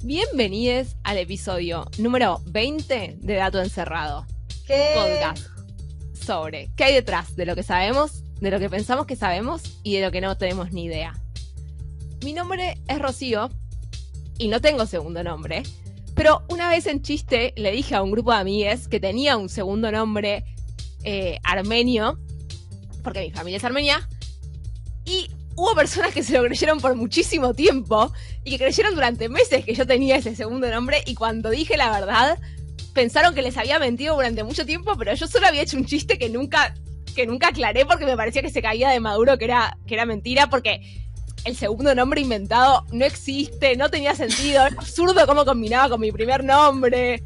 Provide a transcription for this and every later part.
Bienvenidos al episodio número 20 de Dato Encerrado. ¿Qué? Podcast sobre qué hay detrás de lo que sabemos, de lo que pensamos que sabemos y de lo que no tenemos ni idea. Mi nombre es Rocío y no tengo segundo nombre, pero una vez en chiste le dije a un grupo de amigues que tenía un segundo nombre armenio, porque mi familia es armenia, y hubo personas que se lo creyeron por muchísimo tiempo y que creyeron durante meses que yo tenía ese segundo nombre, y cuando dije la verdad pensaron que les había mentido durante mucho tiempo, pero yo solo había hecho un chiste que nunca aclaré porque me parecía que se caía de maduro que era mentira, porque el segundo nombre inventado no existe, no tenía sentido, era absurdo cómo combinaba con mi primer nombre.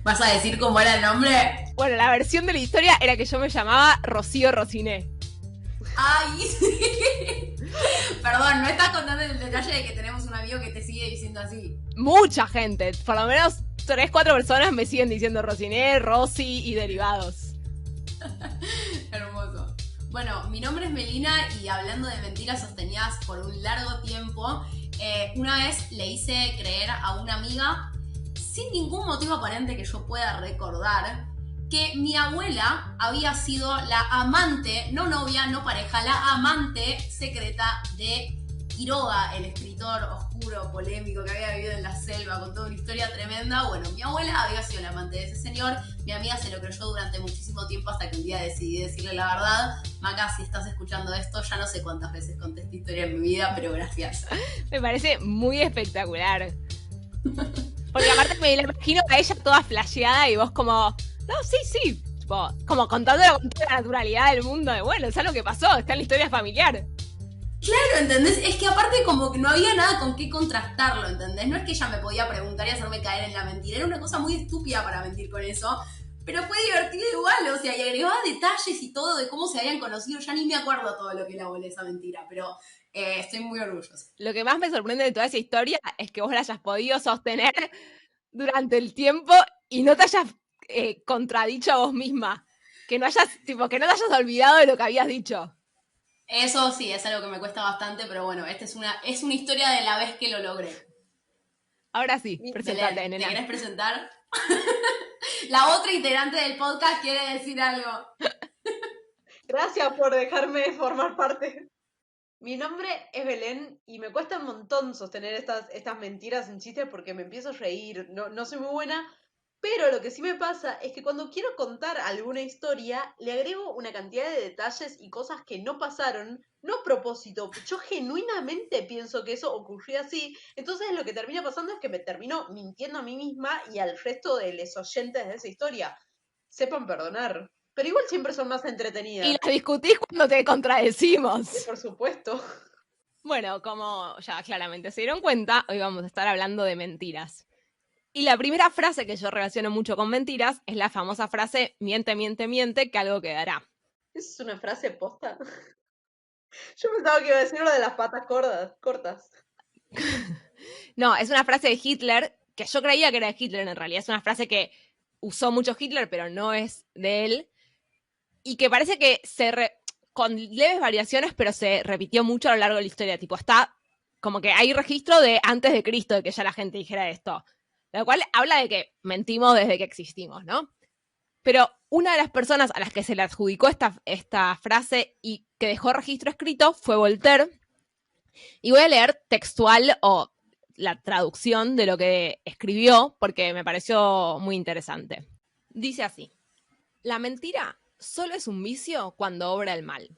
¿Vas a decir cómo era el nombre? Bueno, la versión de la historia era que yo me llamaba Rocío Rociné. ¡Ay! Sí. Perdón, no estás contando el detalle de que tenemos un amigo que te sigue diciendo así. Mucha gente, por lo menos 3-4 personas me siguen diciendo Rociné, Rosy y derivados. Hermoso. Bueno, mi nombre es Melina y hablando de mentiras sostenidas por un largo tiempo, una vez le hice creer a una amiga, sin ningún motivo aparente que yo pueda recordar, que mi abuela había sido la amante, no novia, no pareja, la amante secreta de Quiroga, el escritor oscuro, polémico que había vivido en la selva con toda una historia tremenda. Bueno, mi abuela había sido la amante de ese señor. Mi amiga se lo creyó durante muchísimo tiempo hasta que un día decidí decirle la verdad. Maca, si estás escuchando esto, ya no sé cuántas veces conté esta historia en mi vida, pero gracias. Me parece muy espectacular. Porque aparte me la imagino a ella toda flasheada y vos como, no, sí, tipo, como contándolo con toda la naturalidad del mundo, de bueno, es algo que pasó, está en la historia familiar. Claro, ¿entendés? Es que aparte como que no había nada con qué contrastarlo, ¿entendés? No es que ella me podía preguntar y hacerme caer en la mentira, era una cosa muy estúpida para mentir con eso, pero fue divertido igual, o sea, y agregaba detalles y todo de cómo se habían conocido, ya ni me acuerdo todo lo que elaboré esa mentira, pero estoy muy orgullosa. Lo que más me sorprende de toda esa historia es que vos la hayas podido sostener durante el tiempo y no te hayas contradicho a vos misma. Que no hayas, tipo, que no te hayas olvidado de lo que habías dicho. Eso sí, es algo que me cuesta bastante, pero bueno, esta es una historia de la vez que lo logré. Ahora sí, presentate, Belén, nena. ¿te querés presentar? La otra integrante del podcast quiere decir algo. Gracias por dejarme formar parte. Mi nombre es Belén y me cuesta un montón sostener estas mentiras en chistes porque me empiezo a reír. No soy muy buena, pero lo que sí me pasa es que cuando quiero contar alguna historia, le agrego una cantidad de detalles y cosas que no pasaron, no a propósito. Yo genuinamente pienso que eso ocurrió así. Entonces lo que termina pasando es que me termino mintiendo a mí misma y al resto de los oyentes de esa historia. Sepan perdonar. Pero igual siempre son más entretenidas. Y las discutís cuando te contradecimos. Sí, por supuesto. Bueno, como ya claramente se dieron cuenta, hoy vamos a estar hablando de mentiras. Y la primera frase que yo relaciono mucho con mentiras es la famosa frase miente, miente, miente, que algo quedará. ¿Esa es una frase posta? Yo pensaba que iba a decir lo de las patas cortas. No, es una frase de Hitler, que yo creía que era de Hitler en realidad. Es una frase que usó mucho Hitler, pero no es de él. Y que parece que con leves variaciones, pero se repitió mucho a lo largo de la historia. Tipo, está como que hay registro de antes de Cristo de que ya la gente dijera esto. Lo cual habla de que mentimos desde que existimos, ¿no? Pero una de las personas a las que se le adjudicó esta frase y que dejó registro escrito fue Voltaire. Y voy a leer textual o la traducción de lo que escribió porque me pareció muy interesante. Dice así: la mentira solo es un vicio cuando obra el mal.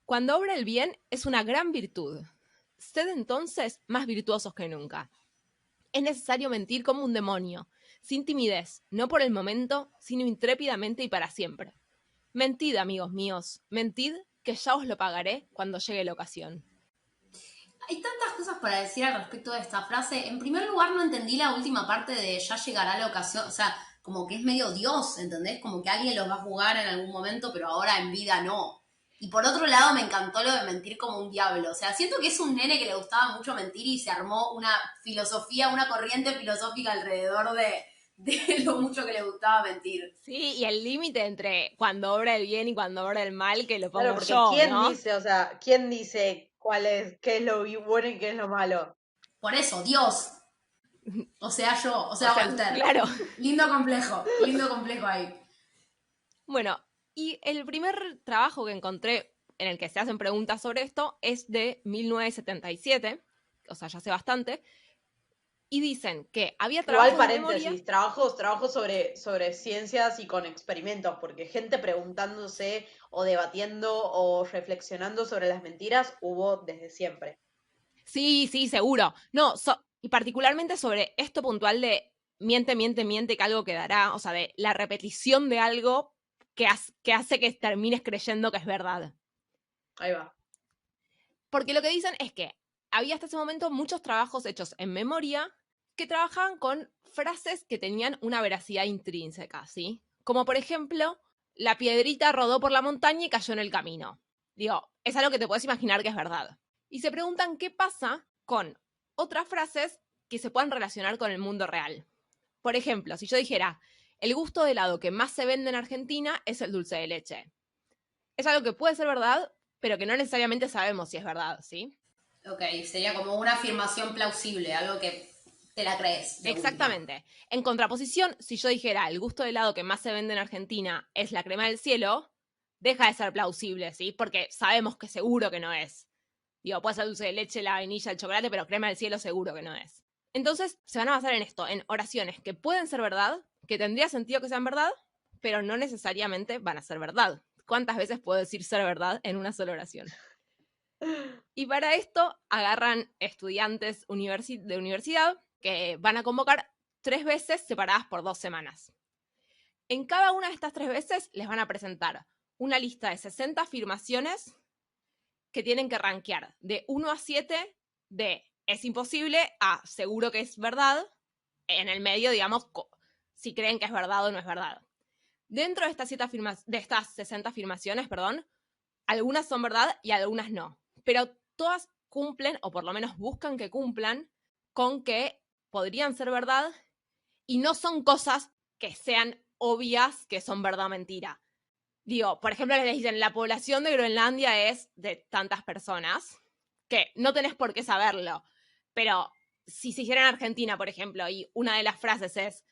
Cuando obra el bien es una gran virtud. Sed entonces más virtuosos que nunca. Es necesario mentir como un demonio, sin timidez, no por el momento, sino intrépidamente y para siempre. Mentid, amigos míos, mentid, que ya os lo pagaré cuando llegue la ocasión. Hay tantas cosas para decir al respecto de esta frase. En primer lugar, no entendí la última parte de ya llegará la ocasión. O sea, como que es medio Dios, ¿entendés? Como que alguien los va a jugar en algún momento, pero ahora en vida no. Y por otro lado, me encantó lo de mentir como un diablo. O sea, siento que es un nene que le gustaba mucho mentir y se armó una filosofía, una corriente filosófica alrededor de lo mucho que le gustaba mentir. Sí, y el límite entre cuando obra el bien y cuando obra el mal, que lo pongo Claro, porque yo, ¿quién ¿no? dice, o sea, quién dice qué es lo bueno y qué es lo malo? Por eso, Dios. O sea, yo. O sea, Walter. Claro. Lindo complejo ahí. Bueno, y el primer trabajo que encontré en el que se hacen preguntas sobre esto es de 1977, o sea, ya hace bastante, y dicen que había Igual trabajos de paréntesis, memoria. trabajos sobre ciencias y con experimentos, porque gente preguntándose o debatiendo o reflexionando sobre las mentiras hubo desde siempre. Sí, sí, seguro. No, y particularmente sobre esto puntual de miente, miente, miente, que algo quedará, o sea, de la repetición de algo que hace que termines creyendo que es verdad. Ahí va. Porque lo que dicen es que había hasta ese momento muchos trabajos hechos en memoria que trabajaban con frases que tenían una veracidad intrínseca, ¿sí? Como por ejemplo, la piedrita rodó por la montaña y cayó en el camino. Digo, es algo que te puedes imaginar que es verdad. Y se preguntan qué pasa con otras frases que se puedan relacionar con el mundo real. Por ejemplo, si yo dijera, el gusto de helado que más se vende en Argentina es el dulce de leche. Es algo que puede ser verdad, pero que no necesariamente sabemos si es verdad, ¿sí? Ok, sería como una afirmación plausible, algo que te la crees. Exactamente. En contraposición, si yo dijera el gusto de helado que más se vende en Argentina es la crema del cielo, deja de ser plausible, ¿sí? Porque sabemos que seguro que no es. Digo, puede ser dulce de leche, la vainilla, el chocolate, pero crema del cielo seguro que no es. Entonces, se van a basar en esto, en oraciones que pueden ser verdad, que tendría sentido que sean verdad, pero no necesariamente van a ser verdad. ¿Cuántas veces puedo decir ser verdad en una sola oración? Y para esto agarran estudiantes de universidad que van a convocar 3 veces separadas por 2 semanas. En cada una de estas 3 veces les van a presentar una lista de 60 afirmaciones que tienen que rankear de 1 a 7 de es imposible a seguro que es verdad, en el medio, digamos, si creen que es verdad o no es verdad. Dentro de estas 60 afirmaciones, algunas son verdad y algunas no. Pero todas cumplen, o por lo menos buscan que cumplan, con que podrían ser verdad y no son cosas que sean obvias que son verdad o mentira. Digo, por ejemplo, les dicen, la población de Groenlandia es de tantas personas, que no tenés por qué saberlo. Pero si se hiciera en Argentina, por ejemplo, y una de las frases es,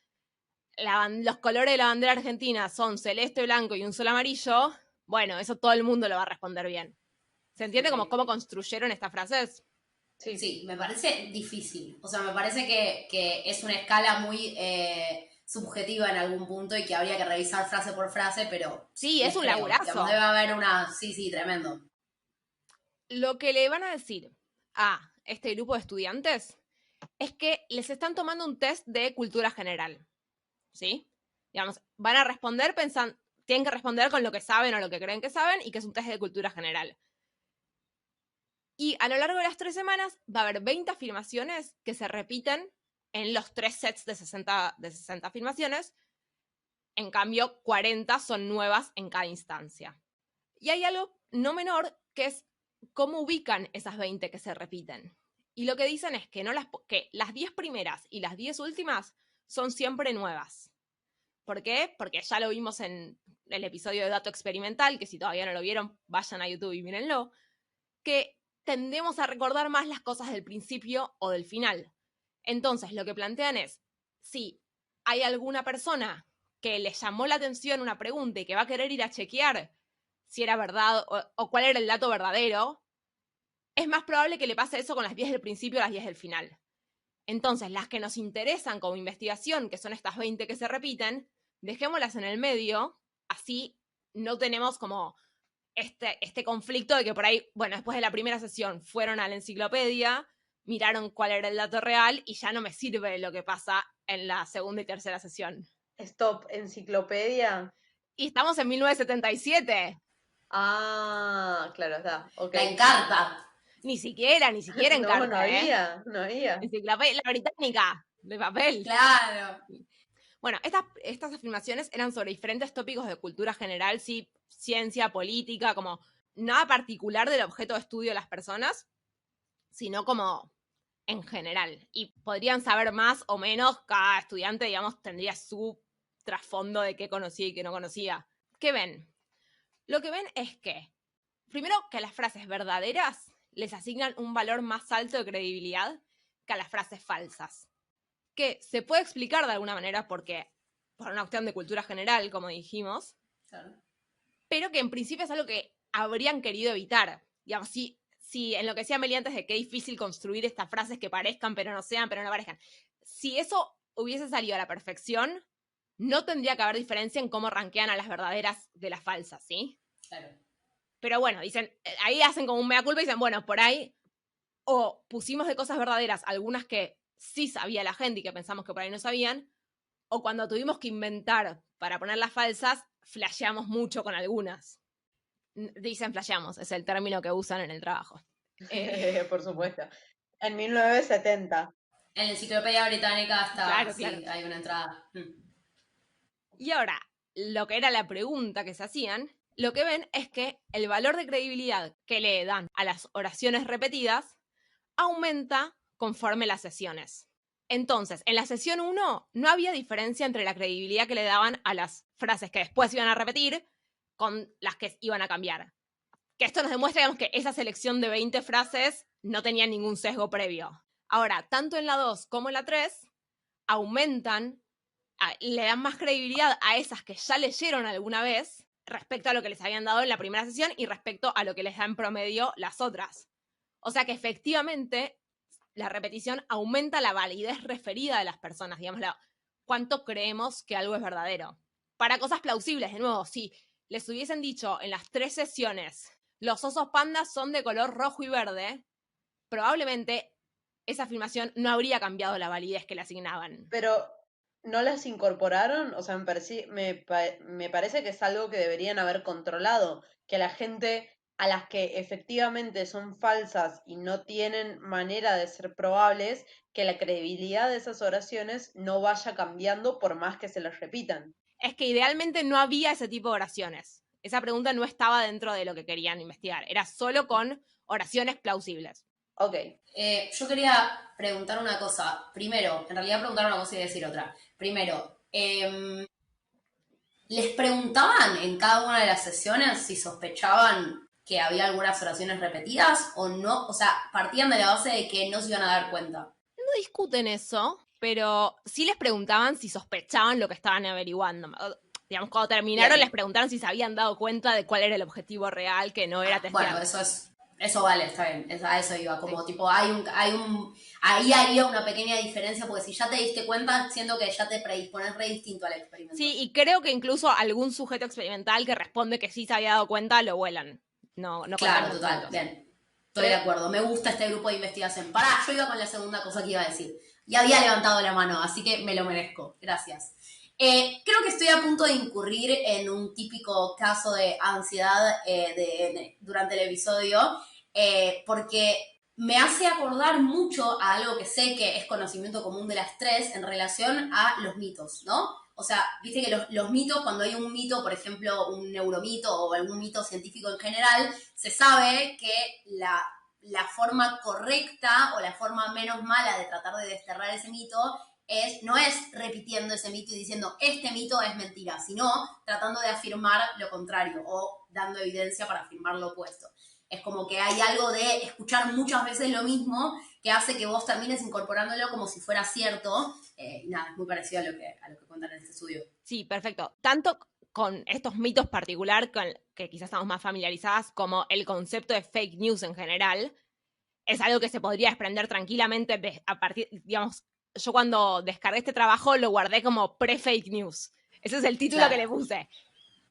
los colores de la bandera argentina son celeste, blanco y un sol amarillo, bueno, eso todo el mundo lo va a responder bien. ¿Se entiende Ok. cómo construyeron estas frases? Sí, me parece difícil. O sea, me parece que es una escala muy subjetiva en algún punto y que habría que revisar frase por frase, pero Sí, es les un creo. Digamos, laburazo. debe haber una... Sí, tremendo. Lo que le van a decir a este grupo de estudiantes es que les están tomando un test de cultura general, ¿sí? Digamos, van a responder pensando, tienen que responder con lo que saben o lo que creen que saben y que es un test de cultura general. Y a lo largo de las 3 semanas va a haber 20 afirmaciones que se repiten en los 3 sets de 60 afirmaciones. En cambio, 40 son nuevas en cada instancia. Y hay algo no menor que es cómo ubican esas 20 que se repiten. Y lo que dicen es que, que las 10 primeras y las 10 últimas son siempre nuevas. ¿Por qué? Porque ya lo vimos en el episodio de Dato Experimental, que si todavía no lo vieron, vayan a YouTube y mírenlo, que tendemos a recordar más las cosas del principio o del final. Entonces, lo que plantean es, si hay alguna persona que le llamó la atención una pregunta y que va a querer ir a chequear si era verdad o cuál era el dato verdadero, es más probable que le pase eso con las 10 del principio o las 10 del final. Entonces, las que nos interesan como investigación, que son estas 20 que se repiten, dejémoslas en el medio, así no tenemos como este conflicto de que por ahí, bueno, después de la primera sesión fueron a la enciclopedia, miraron cuál era el dato real y ya no me sirve lo que pasa en la segunda y tercera sesión. Stop, enciclopedia. Y estamos en 1977. Ah, claro, está. Ok. La encarta. Ni siquiera en No, carta, no había, no había. Enciclopedia, la británica, de papel. Claro. Bueno, estas afirmaciones eran sobre diferentes tópicos de cultura general, sí, ciencia, política, como nada particular del objeto de estudio de las personas, sino como en general. Y podrían saber más o menos, cada estudiante, digamos, tendría su trasfondo de qué conocía y qué no conocía. ¿Qué ven? Lo que ven es que, primero, que a las frases verdaderas les asignan un valor más alto de credibilidad que a las frases falsas. Que se puede explicar de alguna manera porque, por una cuestión de cultura general, como dijimos, Claro. pero que en principio es algo que habrían querido evitar. Digamos, si en lo que decía Meli antes de que es difícil construir estas frases que parezcan, pero no sean, pero no parezcan. Si eso hubiese salido a la perfección, no tendría que haber diferencia en cómo rankean a las verdaderas de las falsas, ¿sí? Claro. Pero bueno, dicen, ahí hacen como un mea culpa y dicen, bueno, por ahí, o pusimos de cosas verdaderas algunas que sí sabía la gente y que pensamos que por ahí no sabían, o cuando tuvimos que inventar para poner las falsas, flasheamos mucho con algunas. Dicen flasheamos, es el término que usan en el trabajo. Por supuesto. En 1970. En la enciclopedia británica está, Claro, sí, claro. hay una entrada. Y ahora, lo que era la pregunta que se hacían, lo que ven es que el valor de credibilidad que le dan a las oraciones repetidas aumenta conforme las sesiones. Entonces, en la sesión 1 no había diferencia entre la credibilidad que le daban a las frases que después iban a repetir con las que iban a cambiar. Que esto nos demuestra, digamos, que esa selección de 20 frases no tenía ningún sesgo previo. Ahora, tanto en la 2 como en la 3 aumentan, le dan más credibilidad a esas que ya leyeron alguna vez respecto a lo que les habían dado en la primera sesión y respecto a lo que les da en promedio las otras. O sea que efectivamente la repetición aumenta la validez referida de las personas, digamos, cuánto creemos que algo es verdadero. Para cosas plausibles, de nuevo, si les hubiesen dicho en las 3 sesiones, los osos pandas son de color rojo y verde, probablemente esa afirmación no habría cambiado la validez que le asignaban. Pero, ¿no las incorporaron? O sea, me parece que es algo que deberían haber controlado, que la gente a las que efectivamente son falsas y no tienen manera de ser probables, que la credibilidad de esas oraciones no vaya cambiando por más que se las repitan. Es que idealmente no había ese tipo de oraciones. Esa pregunta no estaba dentro de lo que querían investigar. Era solo con oraciones plausibles. Ok. Yo quería preguntar una cosa. Primero, en realidad preguntar una cosa y decir otra. Primero, ¿les preguntaban en cada una de las sesiones si sospechaban que había algunas oraciones repetidas o no? O sea, partían de la base de que no se iban a dar cuenta. No discuten eso, pero sí les preguntaban si sospechaban lo que estaban averiguando. Digamos, cuando terminaron Bien. les preguntaron si se habían dado cuenta de cuál era el objetivo real, que no era testear. Bueno, eso vale, está bien. A eso iba. Como tipo, ahí haría una pequeña diferencia, porque si ya te diste cuenta, siento que ya te predispones re distinto al experimento. Sí, y creo que incluso algún sujeto experimental que responde que sí se había dado cuenta, lo vuelan. No Claro, contamos total, puntos. bien. Estoy de acuerdo, me gusta este grupo de investigación. Pará, yo iba con la segunda cosa que iba a decir. Y había levantado la mano, así que me lo merezco. Gracias. Creo que estoy a punto de incurrir en un típico caso de ansiedad durante el episodio, porque me hace acordar mucho a algo que sé que es conocimiento común de las tres en relación a los mitos, ¿no? O sea, viste que los mitos, cuando hay un mito, por ejemplo, un neuromito o algún mito científico en general, se sabe que la forma correcta o la forma menos mala de tratar de desterrar ese mito no es repitiendo ese mito y diciendo este mito es mentira, sino tratando de afirmar lo contrario o dando evidencia para afirmar lo opuesto. Es como que hay algo de escuchar muchas veces lo mismo que hace que vos termines incorporándolo como si fuera cierto. Y nada, es muy parecido a lo que cuentan en este estudio. Sí, perfecto. Tanto con estos mitos particular, con que quizás estamos más familiarizadas, como el concepto de fake news en general, es algo que se podría desprender tranquilamente a partir, digamos, yo cuando descargué este trabajo lo guardé como pre-fake news. Ese es el título Claro. que le puse.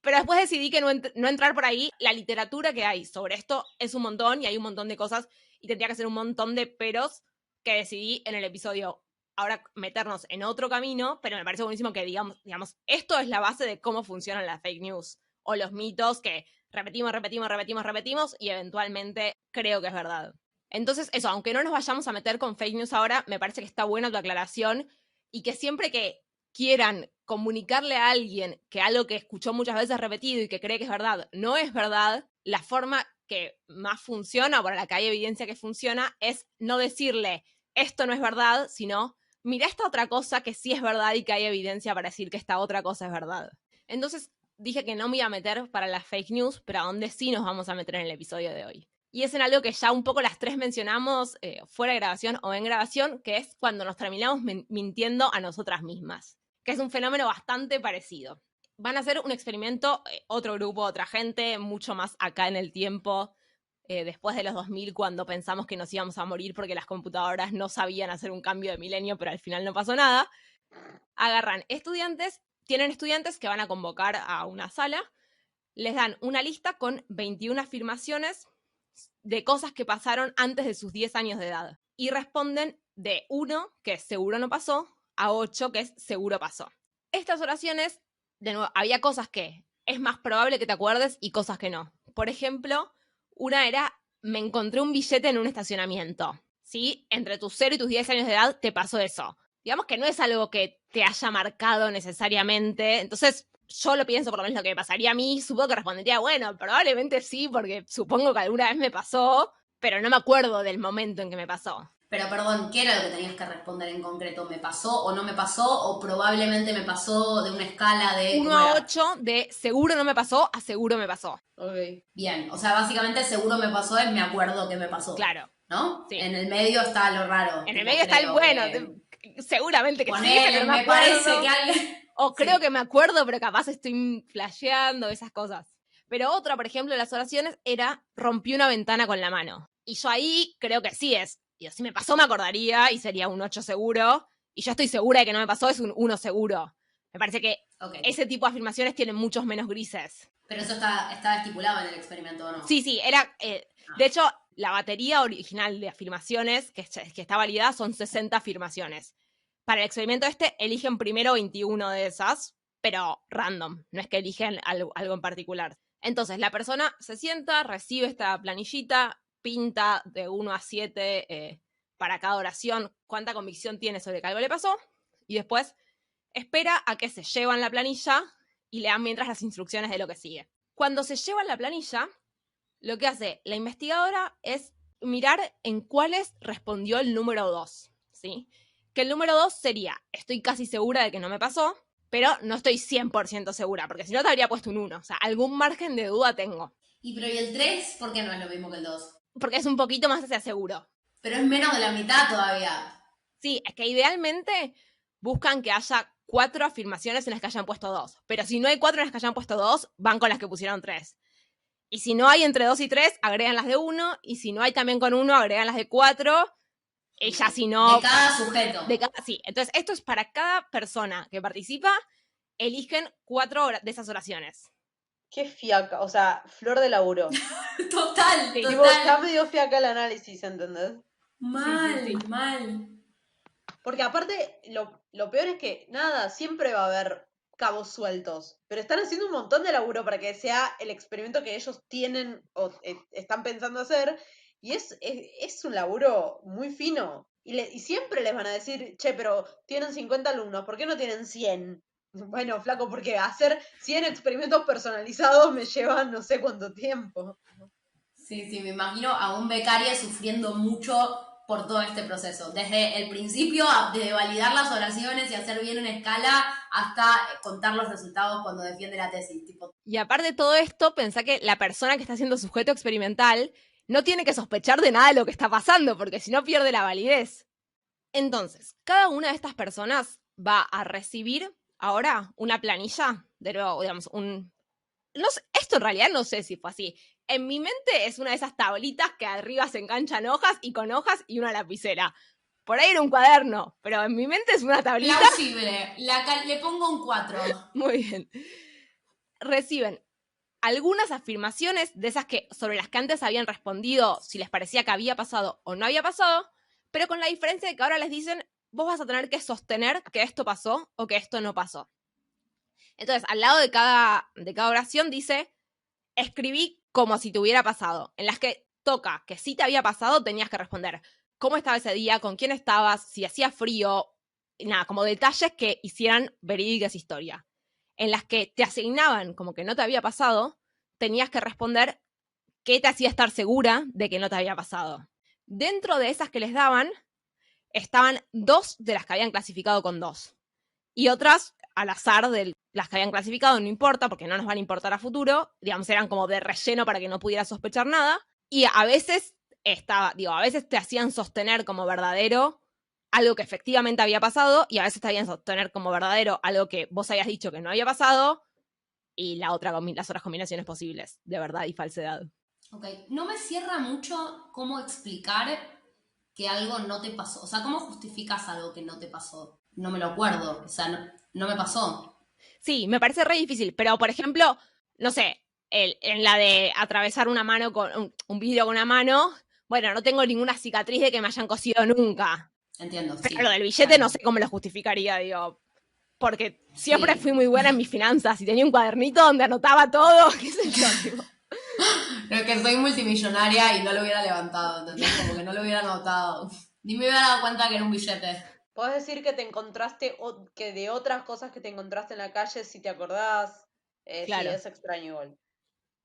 Pero después decidí que no entrar por ahí. La literatura que hay sobre esto es un montón y hay un montón de cosas y tendría que ser un montón de peros que decidí en el episodio ahora meternos en otro camino, pero me parece buenísimo que digamos, esto es la base de cómo funcionan las fake news o los mitos que repetimos y eventualmente creo que es verdad. Entonces, eso, aunque no nos vayamos a meter con fake news ahora, me parece que está buena tu aclaración y que siempre que quieran comunicarle a alguien que algo que escuchó muchas veces repetido y que cree que es verdad no es verdad, la forma que más funciona, o para la que hay evidencia que funciona, es no decirle esto no es verdad, sino mira esta otra cosa que sí es verdad y que hay evidencia para decir que esta otra cosa es verdad. Entonces dije que no me iba a meter para las fake news, pero a dónde sí nos vamos a meter en el episodio de hoy. Y es en algo que ya un poco las tres mencionamos fuera de grabación o en grabación, que es cuando nos terminamos mintiendo a nosotras mismas, que es un fenómeno bastante parecido. Van a hacer un experimento, otro grupo, otra gente, mucho más acá en el tiempo, después de los 2000, cuando pensamos que nos íbamos a morir porque las computadoras no sabían hacer un cambio de milenio, pero al final no pasó nada. Agarran estudiantes, tienen estudiantes que van a convocar a una sala, les dan una lista con 21 afirmaciones de cosas que pasaron antes de sus 10 años de edad. Y responden de 1, que es seguro no pasó, a 8, que es seguro pasó. Estas oraciones, de nuevo, había cosas que es más probable que te acuerdes y cosas que no. Por ejemplo, una era, me encontré un billete en un estacionamiento. ¿Sí? Entre tus 0 y tus 10 años de edad te pasó eso. Digamos que no es algo que te haya marcado necesariamente. Entonces, yo lo pienso, por lo menos lo que me pasaría a mí, supongo que respondería, bueno, probablemente sí, porque supongo que alguna vez me pasó, pero no me acuerdo del momento en que me pasó. Pero perdón, ¿qué era lo que tenías que responder en concreto? ¿Me pasó o no me pasó? ¿O probablemente me pasó de una escala de... 1 a 8 de seguro no me pasó a seguro me pasó. Ok. Bien, o sea, básicamente seguro me pasó es me acuerdo que me pasó. Claro. ¿No? Sí. En el medio está lo raro. En el medio está el bueno, seguramente que sí, pero no me acuerdo. parece que alguien... O creo que me acuerdo, pero capaz estoy flasheando, esas cosas. Pero otra, por ejemplo, de las oraciones era rompí una ventana con la mano. Y yo ahí creo que sí es. Digo, si me pasó me acordaría y sería un 8 seguro. Y yo estoy segura de que no me pasó, es un 1 seguro. Me parece que ese tipo de afirmaciones tienen muchos menos grises. Pero eso está estipulado en el experimento, ¿o no? Sí, era... De hecho, la batería original de afirmaciones que está validada son 60 afirmaciones. Para el experimento eligen primero 21 de esas, pero random, no es que eligen algo en particular. Entonces, la persona se sienta, recibe esta planillita, pinta de 1 a 7 para cada oración cuánta convicción tiene sobre que algo le pasó, y después espera a que se llevan la planilla y lean mientras las instrucciones de lo que sigue. Cuando se llevan la planilla, lo que hace la investigadora es mirar en cuáles respondió el número 2, ¿sí? Que el número 2 sería, estoy casi segura de que no me pasó, pero no estoy 100% segura, porque si no te habría puesto un 1. O sea, algún margen de duda tengo. ¿Y el 3 por qué no es lo mismo que el 2? Porque es un poquito más hacia seguro. Pero es menos de la mitad todavía. Sí, es que idealmente buscan que haya 4 afirmaciones en las que hayan puesto 2. Pero si no hay 4 en las que hayan puesto 2, van con las que pusieron 3. Y si no hay entre 2 y 3, agregan las de 1. Y si no hay también con 1, agregan las de 4. Y ya si no... De cada sujeto. Sí, entonces esto es para cada persona que participa, eligen 4 de esas oraciones. Qué fiaca, o sea, flor de laburo. Total, Sí. Tipo, ya me dio fiaca el análisis, ¿entendés? Mal. Porque aparte, lo peor es que, nada, siempre va a haber cabos sueltos. Pero están haciendo un montón de laburo para que sea el experimento que ellos tienen o están pensando hacer. Y es un laburo muy fino. Y siempre les van a decir, che, pero tienen 50 alumnos, ¿por qué no tienen 100? Bueno, flaco, porque hacer 100 experimentos personalizados me lleva no sé cuánto tiempo. Sí, me imagino a un becario sufriendo mucho por todo este proceso. Desde el principio, desde validar las oraciones y hacer bien una escala, hasta contar los resultados cuando defiende la tesis. Tipo. Y aparte de todo esto, pensá que la persona que está siendo sujeto experimental no tiene que sospechar de nada de lo que está pasando, porque si no pierde la validez. Entonces, cada una de estas personas va a recibir ahora una planilla, de nuevo, digamos, no sé, esto en realidad no sé si fue así. En mi mente es una de esas tablitas que arriba se enganchan hojas y con hojas y una lapicera. Por ahí era un cuaderno, pero en mi mente es una tablita. Plausible. Le pongo un 4. Muy bien. Reciben algunas afirmaciones de esas sobre las que antes habían respondido si les parecía que había pasado o no había pasado, pero con la diferencia de que ahora les dicen, vos vas a tener que sostener que esto pasó o que esto no pasó. Entonces, al lado de cada oración dice, escribí como si te hubiera pasado. En las que toca que sí te había pasado, tenías que responder cómo estaba ese día, con quién estabas, si hacía frío, nada, como detalles que hicieran verídica esa historia. En las que te asignaban como que no te había pasado, tenías que responder qué te hacía estar segura de que no te había pasado. Dentro de esas que les daban, estaban 2 de las que habían clasificado con 2. Y otras al azar de las que habían clasificado, no importa, porque no nos van a importar a futuro. Digamos, eran como de relleno para que no pudiera sospechar nada. Y a veces a veces te hacían sostener como verdadero algo que efectivamente había pasado, y a veces te hacían sostener como verdadero algo que vos habías dicho que no había pasado, y las otras combinaciones posibles de verdad y falsedad. Ok, no me cierra mucho cómo explicar que algo no te pasó. O sea, ¿cómo justificas algo que no te pasó? No me lo acuerdo, o sea, no me pasó. Sí, me parece re difícil, pero por ejemplo, no sé, en la de atravesar una mano con un vidrio con una mano, bueno, no tengo ninguna cicatriz de que me hayan cosido nunca. Entiendo, Pero sí. lo del billete no sé cómo lo justificaría, digo, porque siempre Sí. fui muy buena en mis finanzas y tenía un cuadernito donde anotaba todo, qué sé yo, tipo. Pero que soy multimillonaria y no lo hubiera levantado, ¿entendés? Como que no lo hubiera notado. Ni me hubiera dado cuenta que era un billete. Podés decir que te encontraste, que de otras cosas que te encontraste en la calle, si te acordás. Sí, Claro. es extraño igual.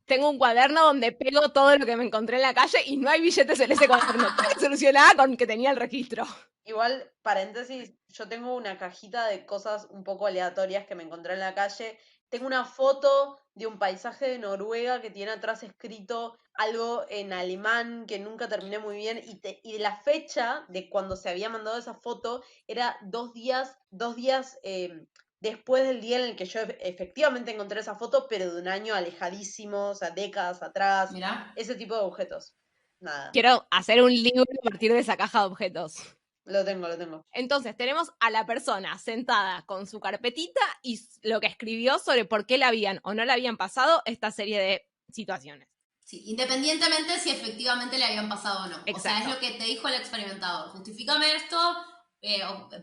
Tengo un cuaderno donde pego todo lo que me encontré en la calle y no hay billetes en ese cuaderno. Todo se solucionaba con que tenía el registro. Igual, paréntesis, yo tengo una cajita de cosas un poco aleatorias que me encontré en la calle. Tengo una foto de un paisaje de Noruega que tiene atrás escrito algo en alemán que nunca terminé muy bien y la fecha de cuando se había mandado esa foto era 2 días después del día en el que yo efectivamente encontré esa foto, pero de un año alejadísimo, o sea, décadas atrás, Mirá. ese tipo de objetos. Nada, Quiero hacer un libro a partir de esa caja de objetos. lo tengo. Entonces, tenemos a la persona sentada con su carpetita y lo que escribió sobre por qué le habían o no le habían pasado esta serie de situaciones. Sí, independientemente si efectivamente le habían pasado o no. Exacto. O sea, es lo que te dijo el experimentador. Justifícame esto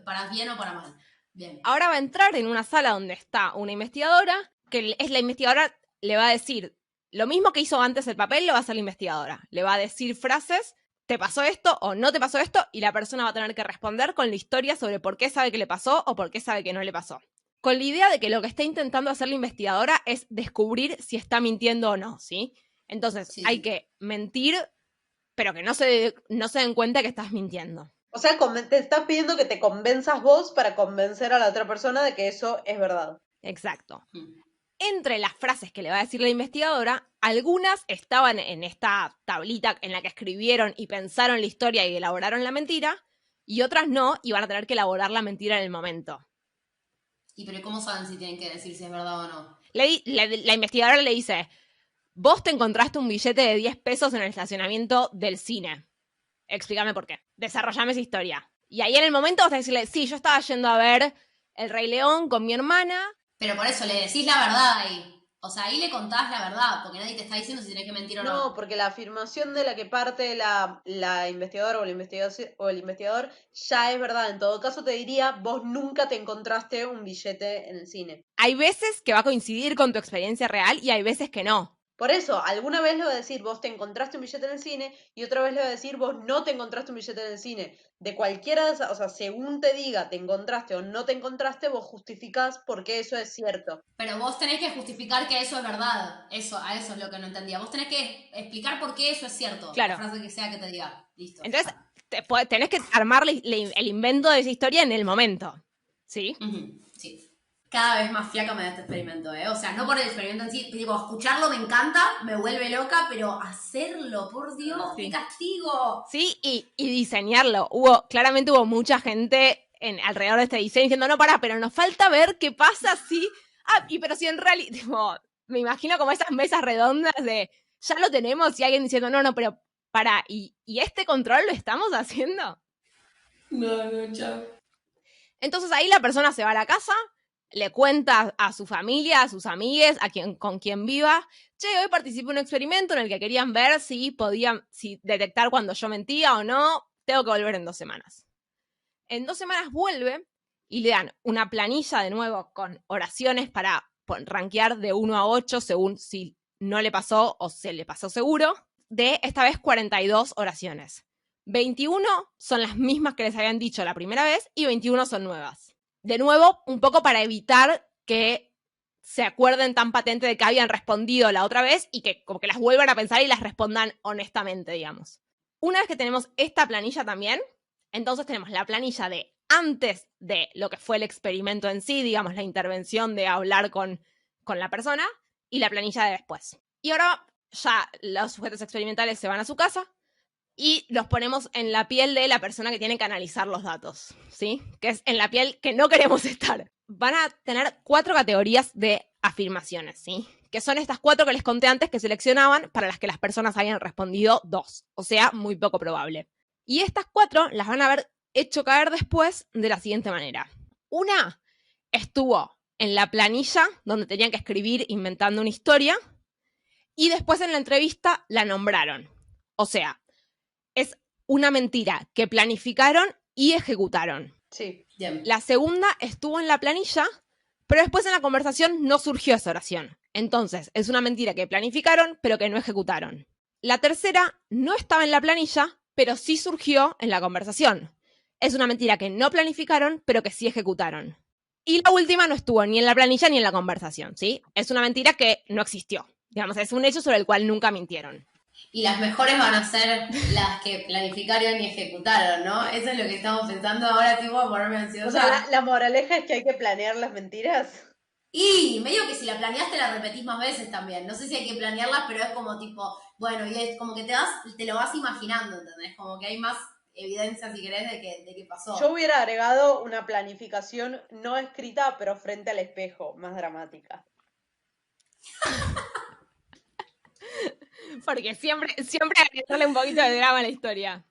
para bien o para mal. Bien. Ahora va a entrar en una sala donde está una investigadora, que es la investigadora, le va a decir lo mismo que hizo antes el papel, lo va a hacer la investigadora. Le va a decir frases, ¿te pasó esto o no te pasó esto? Y la persona va a tener que responder con la historia sobre por qué sabe que le pasó o por qué sabe que no le pasó. Con la idea de que lo que está intentando hacer la investigadora es descubrir si está mintiendo o no, ¿sí? Entonces, Sí, hay sí. que mentir, pero que no se den cuenta que estás mintiendo. O sea, te estás pidiendo que te convenzas vos para convencer a la otra persona de que eso es verdad. Exacto. Mm. Entre las frases que le va a decir la investigadora, algunas estaban en esta tablita en la que escribieron y pensaron la historia y elaboraron la mentira, y otras no, y van a tener que elaborar la mentira en el momento. ¿Y pero cómo saben si tienen que decir si es verdad o no? La investigadora le dice, vos te encontraste un billete de 10 pesos en el estacionamiento del cine. Explícame por qué. Desarrollame esa historia. Y ahí en el momento vas a decirle, sí, yo estaba yendo a ver El Rey León con mi hermana. Pero por eso le decís la verdad ahí. O sea, ahí le contás la verdad, porque nadie te está diciendo si tenés que mentir o no. No, porque la afirmación de la que parte la investigadora o o el investigador ya es verdad. En todo caso te diría, vos nunca te encontraste un billete en el cine. Hay veces que va a coincidir con tu experiencia real y hay veces que no. Por eso, alguna vez le va a decir, vos te encontraste un billete en el cine, y otra vez le va a decir, vos no te encontraste un billete en el cine. De cualquiera de esas, o sea, según te diga, te encontraste o no te encontraste, vos justificás por qué eso es cierto. Pero vos tenés que justificar que eso es verdad. A eso es lo que no entendía. Vos tenés que explicar por qué eso es cierto. Claro. La frase que sea que te diga. Listo. Entonces, tenés que armar el invento de esa historia en el momento. ¿Sí? Uh-huh. Sí. Cada vez más fiaca me da este experimento, ¿eh? O sea, no por el experimento en sí. Digo, escucharlo me encanta, me vuelve loca, pero hacerlo, por Dios, Sí. ¡qué castigo! Sí, y diseñarlo. Claramente hubo mucha gente alrededor de este diseño diciendo, no, pará, pero nos falta ver qué pasa si... pero si en realidad... Tipo, me imagino como esas mesas redondas de, ya lo tenemos, y alguien diciendo, no, pero pará, ¿y este control lo estamos haciendo? No, chao. Entonces ahí la persona se va a la casa, le cuenta a su familia, a sus amigues, con quien viva, che, hoy participé en un experimento en el que querían ver si detectar cuando yo mentía o no, tengo que volver en 2 semanas. En 2 semanas vuelve y le dan una planilla de nuevo con oraciones para rankear de 1 a 8 según si no le pasó o se le pasó seguro, de esta vez 42 oraciones. 21 son las mismas que les habían dicho la primera vez y 21 son nuevas. De nuevo, un poco para evitar que se acuerden tan patente de que habían respondido la otra vez y que como que las vuelvan a pensar y las respondan honestamente, digamos. Una vez que tenemos esta planilla también, entonces tenemos la planilla de antes de lo que fue el experimento en sí, digamos, la intervención de hablar con la persona, y la planilla de después. Y ahora ya los sujetos experimentales se van a su casa y los ponemos en la piel de la persona que tiene que analizar los datos, ¿sí? Que es en la piel que no queremos estar. Van a tener 4 categorías de afirmaciones, ¿sí? Que son estas 4 que les conté antes que seleccionaban para las que las personas habían respondido 2, o sea, muy poco probable. Y estas 4 las van a haber hecho caer después de la siguiente manera. Una estuvo en la planilla donde tenían que escribir inventando una historia y después en la entrevista la nombraron. O sea, es una mentira que planificaron y ejecutaron. Sí. Bien. La segunda estuvo en la planilla, pero después en la conversación no surgió esa oración. Entonces, es una mentira que planificaron, pero que no ejecutaron. La tercera no estaba en la planilla, pero sí surgió en la conversación. Es una mentira que no planificaron, pero que sí ejecutaron. Y la última no estuvo ni en la planilla ni en la conversación, ¿sí? Es una mentira que no existió. Digamos, es un hecho sobre el cual nunca mintieron. Y las mejores van a ser las que planificaron y ejecutaron, ¿no? Eso es lo que estamos pensando ahora, tipo, a ponerme ansiosa. O sea, la moraleja es que hay que planear las mentiras. Y medio que si la planeaste la repetís más veces también. No sé si hay que planearlas, pero es como tipo, bueno, y es como que te lo vas imaginando, ¿entendés? Como que hay más evidencia, si querés, de que pasó. Yo hubiera agregado una planificación no escrita, pero frente al espejo, más dramática. Porque siempre hay que darle un poquito de drama a la historia.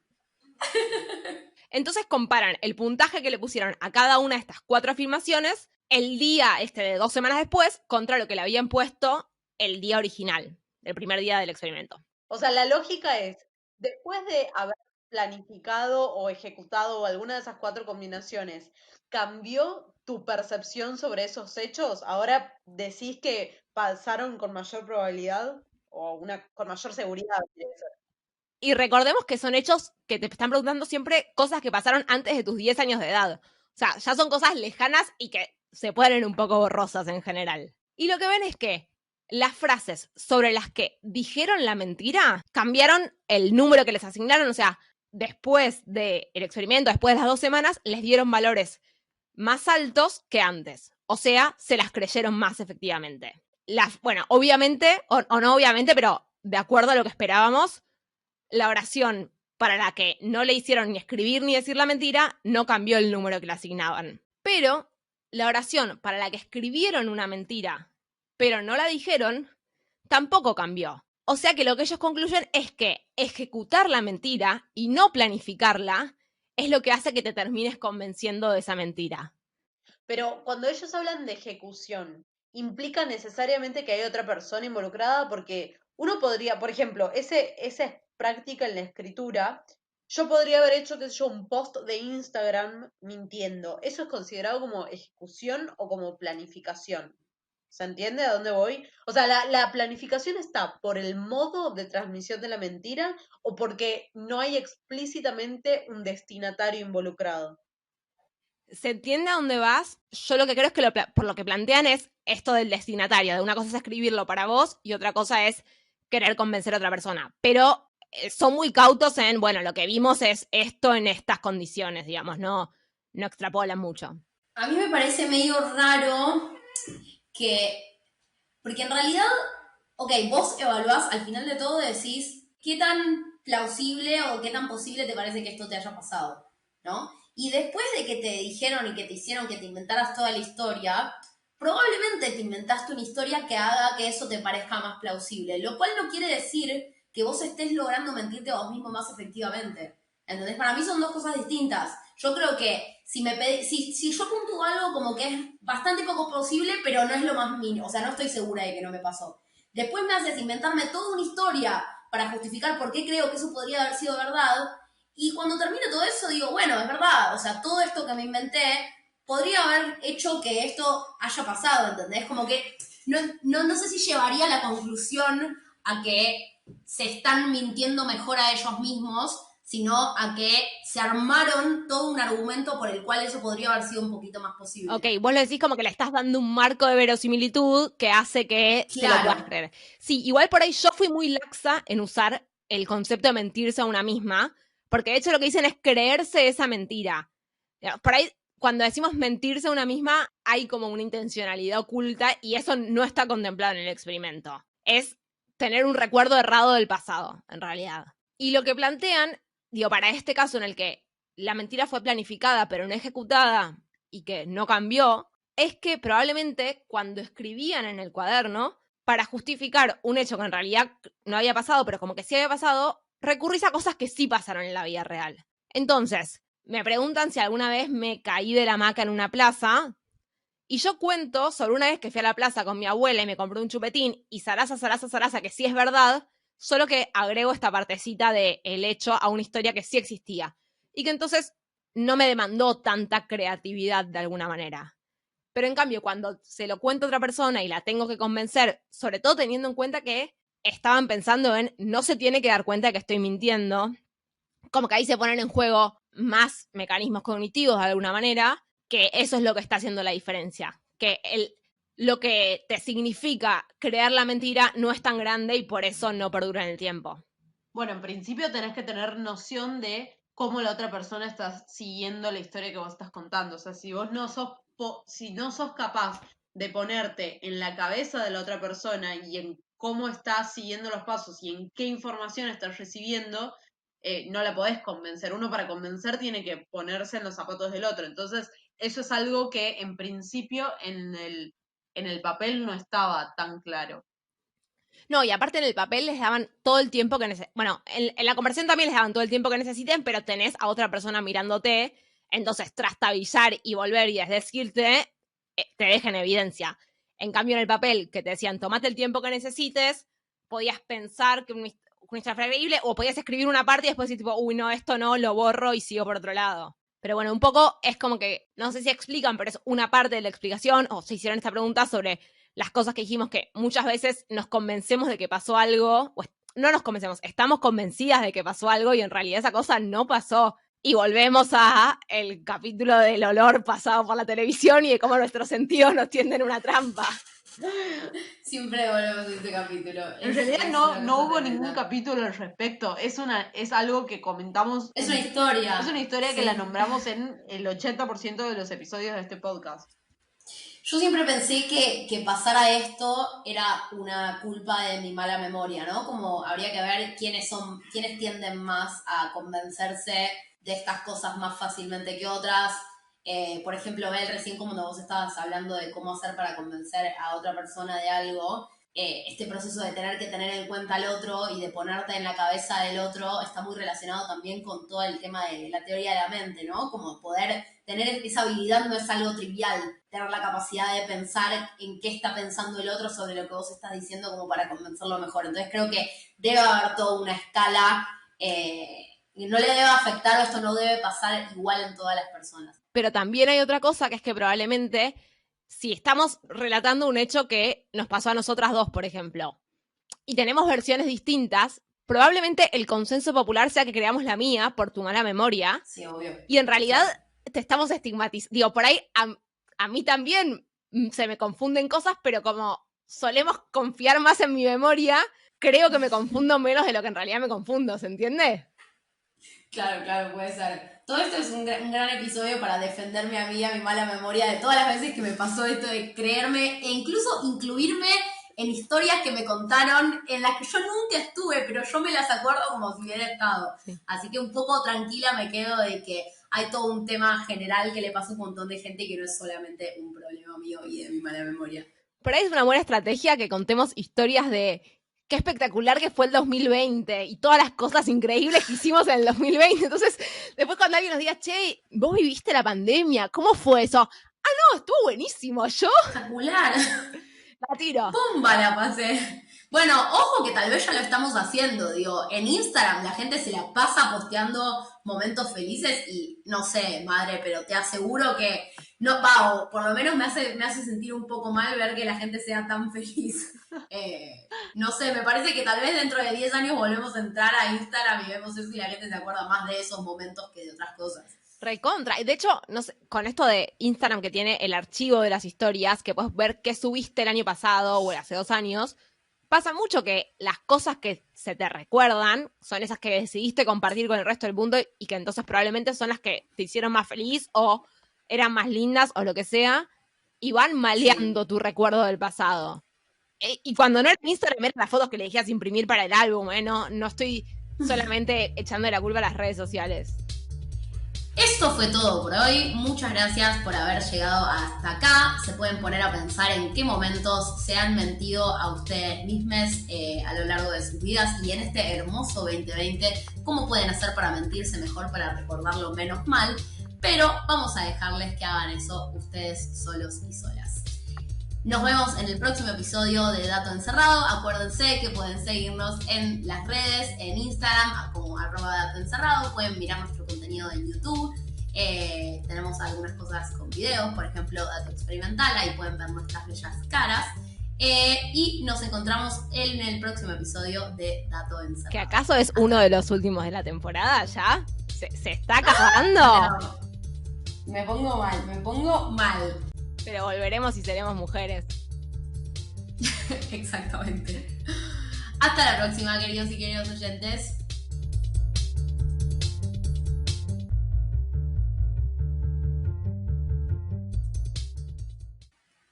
Entonces comparan el puntaje que le pusieron a cada una de estas 4 afirmaciones el día de 2 semanas después contra lo que le habían puesto el día original, el primer día del experimento. O sea, la lógica es, después de haber planificado o ejecutado alguna de esas 4 combinaciones, ¿cambió tu percepción sobre esos hechos? ¿Ahora decís que pasaron con mayor probabilidad o con mayor seguridad? Y recordemos que son hechos que te están preguntando siempre cosas que pasaron antes de tus 10 años de edad. O sea, ya son cosas lejanas y que se ponen un poco borrosas en general. Y lo que ven es que las frases sobre las que dijeron la mentira cambiaron el número que les asignaron. O sea, después del experimento, después de las 2 semanas, les dieron valores más altos que antes. O sea, se las creyeron más efectivamente. Bueno, obviamente, o no obviamente, pero de acuerdo a lo que esperábamos, la oración para la que no le hicieron ni escribir ni decir la mentira no cambió el número que le asignaban. Pero la oración para la que escribieron una mentira, pero no la dijeron, tampoco cambió. O sea que lo que ellos concluyen es que ejecutar la mentira y no planificarla es lo que hace que te termines convenciendo de esa mentira. Pero cuando ellos hablan de ejecución, ¿implica necesariamente que hay otra persona involucrada? Porque uno podría, por ejemplo, esa práctica en la escritura, yo podría haber hecho, qué sé yo, un post de Instagram mintiendo. ¿Eso es considerado como ejecución o como planificación? ¿Se entiende a dónde voy? O sea, ¿la planificación está por el modo de transmisión de la mentira o porque no hay explícitamente un destinatario involucrado? ¿Se entiende a dónde vas? Yo lo que creo es que por lo que plantean es esto del destinatario. De una cosa es escribirlo para vos y otra cosa es querer convencer a otra persona. Pero son muy cautos en, bueno, lo que vimos es esto en estas condiciones, digamos, no extrapolan mucho. A mí me parece medio raro porque en realidad, ok, vos evaluás, al final de todo decís qué tan plausible o qué tan posible te parece que esto te haya pasado, ¿no? Y después de que te dijeron y que te hicieron que te inventaras toda la historia, probablemente te inventaste una historia que haga que eso te parezca más plausible, lo cual no quiere decir que vos estés logrando mentirte a vos mismo más efectivamente. ¿Entendés? Para mí son 2 cosas distintas. Yo creo que si yo puntúo algo como que es bastante poco posible, pero no es lo más mínimo, o sea, no estoy segura de que no me pasó. Después me haces inventarme toda una historia para justificar por qué creo que eso podría haber sido verdad, y cuando termine todo eso digo, bueno, es verdad, o sea, todo esto que me inventé podría haber hecho que esto haya pasado, ¿entendés? Como que no sé si llevaría a la conclusión a que se están mintiendo mejor a ellos mismos, sino a que se armaron todo un argumento por el cual eso podría haber sido un poquito más posible. Ok, vos lo decís como que le estás dando un marco de verosimilitud que hace que te lo puedas creer. Sí, igual por ahí yo fui muy laxa en usar el concepto de mentirse a una misma, porque de hecho lo que dicen es creerse esa mentira. Por ahí, cuando decimos mentirse a una misma, hay como una intencionalidad oculta y eso no está contemplado en el experimento. Es tener un recuerdo errado del pasado, en realidad. Y lo que plantean, digo, para este caso en el que la mentira fue planificada pero no ejecutada y que no cambió, es que probablemente cuando escribían en el cuaderno, para justificar un hecho que en realidad no había pasado, pero como que sí había pasado, recurrís a cosas que sí pasaron en la vida real. Entonces, me preguntan si alguna vez me caí de la hamaca en una plaza, y yo cuento sobre una vez que fui a la plaza con mi abuela y me compré un chupetín, y zaraza, que sí es verdad, solo que agrego esta partecita de el hecho a una historia que sí existía. Y que entonces no me demandó tanta creatividad de alguna manera. Pero en cambio, cuando se lo cuento a otra persona y la tengo que convencer, sobre todo teniendo en cuenta que estaban pensando en no se tiene que dar cuenta de que estoy mintiendo, como que ahí se ponen en juego más mecanismos cognitivos de alguna manera, que eso es lo que está haciendo la diferencia. Que lo que te significa crear la mentira no es tan grande y por eso no perdura en el tiempo. Bueno, en principio tenés que tener noción de cómo la otra persona está siguiendo la historia que vos estás contando. O sea, si vos no sos, si no sos capaz de ponerte en la cabeza de la otra persona y en cómo está siguiendo los pasos y en qué información estás recibiendo, no la podés convencer. Uno para convencer tiene que ponerse en los zapatos del otro. Entonces, eso es algo que en principio en el papel no estaba tan claro. No, y aparte en el papel les daban todo el tiempo que necesiten. Bueno, en la conversación también les daban todo el tiempo que necesiten, pero tenés a otra persona mirándote, entonces trastabillar y volver y desdecirte te deja en evidencia. En cambio, en el papel que te decían, tomate el tiempo que necesites, podías pensar que una historia fue creíble, o podías escribir una parte y después decir, tipo, uy, no, esto no, lo borro y sigo por otro lado. Pero bueno, un poco es como que, no sé si explican, pero es una parte de la explicación, o se hicieron esta pregunta sobre las cosas que dijimos, que muchas veces nos convencemos de que pasó algo, o no nos convencemos, estamos convencidas de que pasó algo y en realidad esa cosa no pasó. Y volvemos a el capítulo del olor pasado por la televisión y de cómo nuestros sentidos nos tienden una trampa. Siempre volvemos a este capítulo. En realidad no hubo ningún capítulo al respecto. Es algo que comentamos. Es una historia. Es una historia que Sí. la nombramos en el 80% de los episodios de este podcast. Yo siempre pensé que pasara esto era una culpa de mi mala memoria, ¿no? Como habría que ver quiénes tienden más a convencerse de estas cosas más fácilmente que otras. Por ejemplo, Bel, recién como vos estabas hablando de cómo hacer para convencer a otra persona de algo, este proceso de tener que tener en cuenta al otro y de ponerte en la cabeza del otro está muy relacionado también con todo el tema de la teoría de la mente, ¿no? Como poder tener esa habilidad no es algo trivial, tener la capacidad de pensar en qué está pensando el otro sobre lo que vos estás diciendo como para convencerlo mejor. Entonces creo que debe haber toda una escala, no le debe afectar o esto no debe pasar igual en todas las personas. Pero también hay otra cosa que es que probablemente, si estamos relatando un hecho que nos pasó a nosotras dos, por ejemplo, y tenemos versiones distintas, probablemente el consenso popular sea que creamos la mía por tu mala memoria. Sí, obvio. Y en realidad te estamos estigmatizando. Digo, por ahí a mí también se me confunden cosas, pero como solemos confiar más en mi memoria, creo que me confundo menos de lo que en realidad me confundo, ¿se entiende? Claro, puede ser. Todo esto es un gran episodio para defenderme a mí, a mi mala memoria, de todas las veces que me pasó esto de creerme e incluso incluirme en historias que me contaron, en las que yo nunca estuve, pero yo me las acuerdo como si hubiera estado. Sí. Así que un poco tranquila me quedo de que hay todo un tema general que le pasa a un montón de gente y que no es solamente un problema mío y de mi mala memoria. Por ahí es una buena estrategia que contemos historias de qué espectacular que fue el 2020 y todas las cosas increíbles que hicimos en el 2020. Entonces, después cuando alguien nos diga, che, vos viviste la pandemia, ¿cómo fue eso? Ah, no, estuvo buenísimo, yo. Espectacular. La tiro. ¡Pumba! La pasé. Bueno, ojo que tal vez ya lo estamos haciendo, digo, en Instagram la gente se la pasa posteando momentos felices y no sé, madre, pero te aseguro que no, o por lo menos me hace sentir un poco mal ver que la gente sea tan feliz. No sé, me parece que tal vez dentro de 10 años volvemos a entrar a Instagram y vemos eso y la gente se acuerda más de esos momentos que de otras cosas. Recontra. Y de hecho, no sé, con esto de Instagram que tiene el archivo de las historias, que puedes ver qué subiste el año pasado o hace 2 años, pasa mucho que las cosas que se te recuerdan son esas que decidiste compartir con el resto del mundo y que entonces probablemente son las que te hicieron más feliz o eran más lindas o lo que sea, y van maleando tu recuerdo del pasado. Y cuando no era en Instagram, eran las fotos que le dijiste imprimir para el álbum, no estoy solamente echando la culpa a las redes sociales. Esto fue todo por hoy. Muchas gracias por haber llegado hasta acá. Se pueden poner a pensar en qué momentos se han mentido a ustedes mismos a lo largo de sus vidas y en este hermoso 2020, cómo pueden hacer para mentirse mejor, para recordarlo menos mal. Pero vamos a dejarles que hagan eso ustedes solos y solas. Nos vemos en el próximo episodio de Dato Encerrado. Acuérdense que pueden seguirnos en las redes, en Instagram, como @datoencerrado. Pueden mirar nuestro contenido en YouTube. Tenemos algunas cosas con videos, por ejemplo, Dato Experimental. Ahí pueden ver nuestras bellas caras. Y nos encontramos en el próximo episodio de Dato Encerrado. ¿Que acaso es uno de los últimos de la temporada ya? ¿Se está acabando? Me pongo mal. Pero volveremos y seremos mujeres. Exactamente. Hasta la próxima, queridos y queridos oyentes.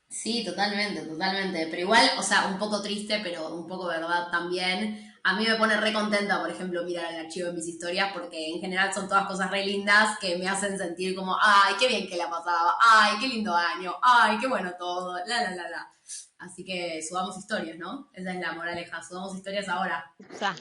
Sí, totalmente. Pero igual, o sea, un poco triste, pero un poco verdad también. A mí me pone re contenta, por ejemplo, mirar el archivo de mis historias, porque en general son todas cosas re lindas que me hacen sentir como, ay, qué bien que la pasaba, ay, qué lindo año, ay, qué bueno todo, la. Así que subamos historias, ¿no? Esa es la moraleja, subamos historias ahora. O sea,